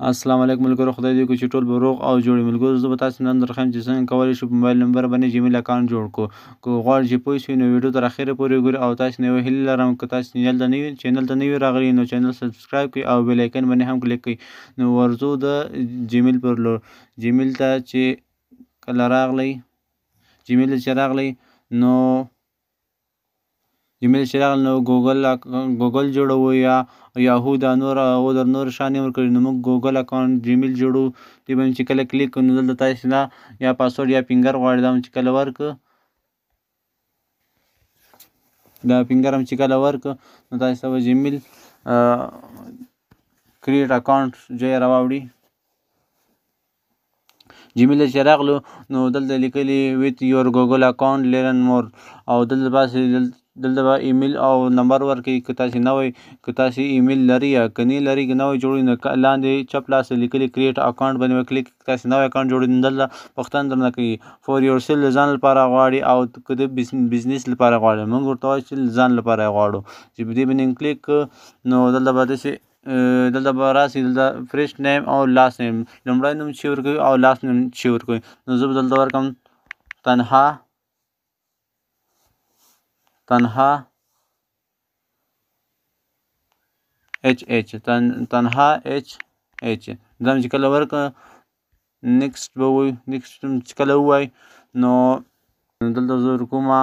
السلام علیکم ملګرو، خدای دې وکړي چې ټول به روغ او جوړ وي. ملګرو زه به تاسو نن درښیم چې څنګه کولی شو په موبایل نمبر باندې جیمیل اکاونټ جوړ کړو. که غواړئ چې پوه شئ نو ویډیو تر اخره پورې وګورئ او تاسو نه یوه هیله لرم که تاسو چینل ته نوي راغلي نو چینل سبسکرایب کړئ او بیل آیکن باندې هم کلیک کړئ. نو ورځو د جیمیل پر لور. جیمیل ته چې کله راغلی نو ګوګل جوړو یا یاهو دا نور او در نور شان یې ورکړي. نو موږ ګوګل اکاونټ جیمیل جوړو. دې باندې چې کله کلیک کړو نو دلته تاسې نه یا پاسورډ یا فینګر غواړي. دا چې کله ورکړو دا فینګر هم چې کله ورکړو نو تاسې ته به جیمیل کریټ اکاونټ ځای راوړي. جیمیل چې راغلو نو دلته لیکلي ویت یور ګوګل اکاونټ لرن مور او دلته به ایمیل او نمبر ورکوي. که تاسې نوی که تاسې ایمیل لري یا که نه لري که نوی جوړوي نو لاندې چپ لاس لیکلي کریټ اکاونټ باندې به کلیک کړئ. تاسې نوی اکاونټ جوړوي نو دلته پوښتنه درنه کوي فور یور سیل د ځان لپاره غواړي او که د بزنس لپاره غواړي. موږ ورته وایو چې ځان لپاره یې غواړو. چې په دې باندې کلیک نو دلته به داسې دلته به راسي دلته فرست نیم او لاست نیم لومړی نوم چې ورکوي او لاست نیم چې ورکوي. نو زه به دلته ورکړم تنها تنها HH. دا چې کله ورکړه نیکسټ به ووایو. نیکسټ چې کله ووایي نو دلته زه ورکومه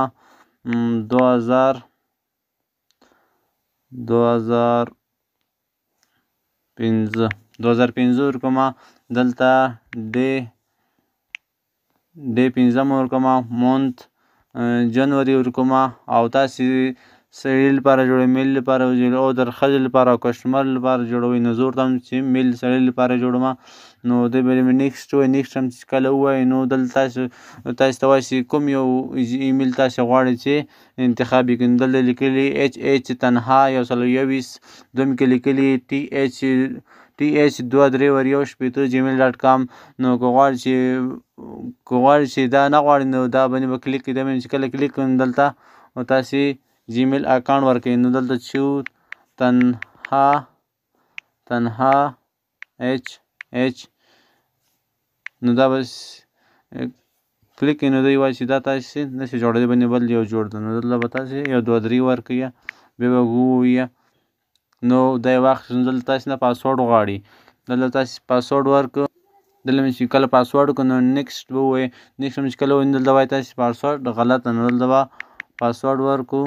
2015 ورکومه. دلته ډې 15 ورکومه. مونت جنوري ورکومه او تاسې سړي لپاره جوړوئ، میل لپاره او در ښځې لپاره او کسټمر لپاره جوړوئ. نو زه ورته وایم چې میل سړي لپاره جوړومه. نو دی به نیکسټ ووایي. نیکسټ هم چې کله ووایي نو دلته تاسې ته وایي چې کوم یو ایمیل تاسې غواړئ چې انتخاب یې کړئ. دلته لیکلي HH تنها 121 دویم کې لیکلي TH23 gmail.com. نو که غواړئ چې دا نه غواړئ نو دا باندې به کلیک کړئ. دا باندې چې کله کلیک کړئ نو دلته تاسې جیمیل اکاونټ ورکوئ. نو دلته چې تنها HH نو دا بس کلیک کړئ. نو دوی وایي چې دا تاسې نشي جوړولی باندې بل یو جوړ ده. نو دلته به تاسې یو 2-3 ورکوئ بیا به ووایي. نو دا یې واخیست. نو دلته تاسې نه پاسورډ غواړي. دلته تاسې پاسورډ ورکړو. دلته چې کله پاسورډ وکړو نو نیکسټ به ووایي. نیکسټ هم چې کله ووایي دلته وایي تاسې پاسورډ غلطه. نو دلته به پاسورډ ورکړو.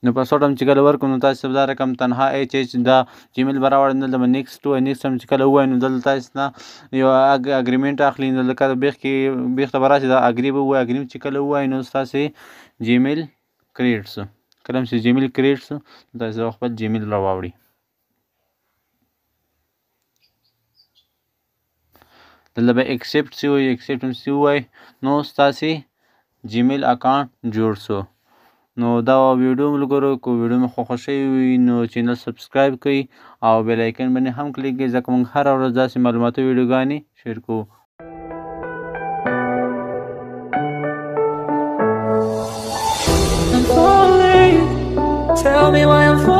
نو پاسورډ هم چې کله ورکړو نو تاسې دا رقم تنها HH دا جیمیل به راوړي. دلته به نیکسټ ووایي. نیکسټ هم چې کله ووایي نو دلته تاسې نه یو اګریمنټ اخلي. نو لکه بیخته به راسي دا اګري به ووایي. اګري چې کله ووایي نو ستاسې جیمیل کریټ شو. کله چې جیمیل کریټ شو نو تاسې به خپل جیمیل راوړي. دلته به ایکسپټ چې ووایي. ایکسپټ هم چې ووایي نو ستاسې جیمیل اکاونټ جوړ شو. نو دا ویډیو ملګرو که ویډیو مې خوښه شوې وي نو چینل سبسکرایب کړئ او بیل آیکن باندې هم کلیک کړئ ځکه موږ هره ورځ داسې معلوماتي ویډیوګانې شیر کوو. Tell me why I'm falling.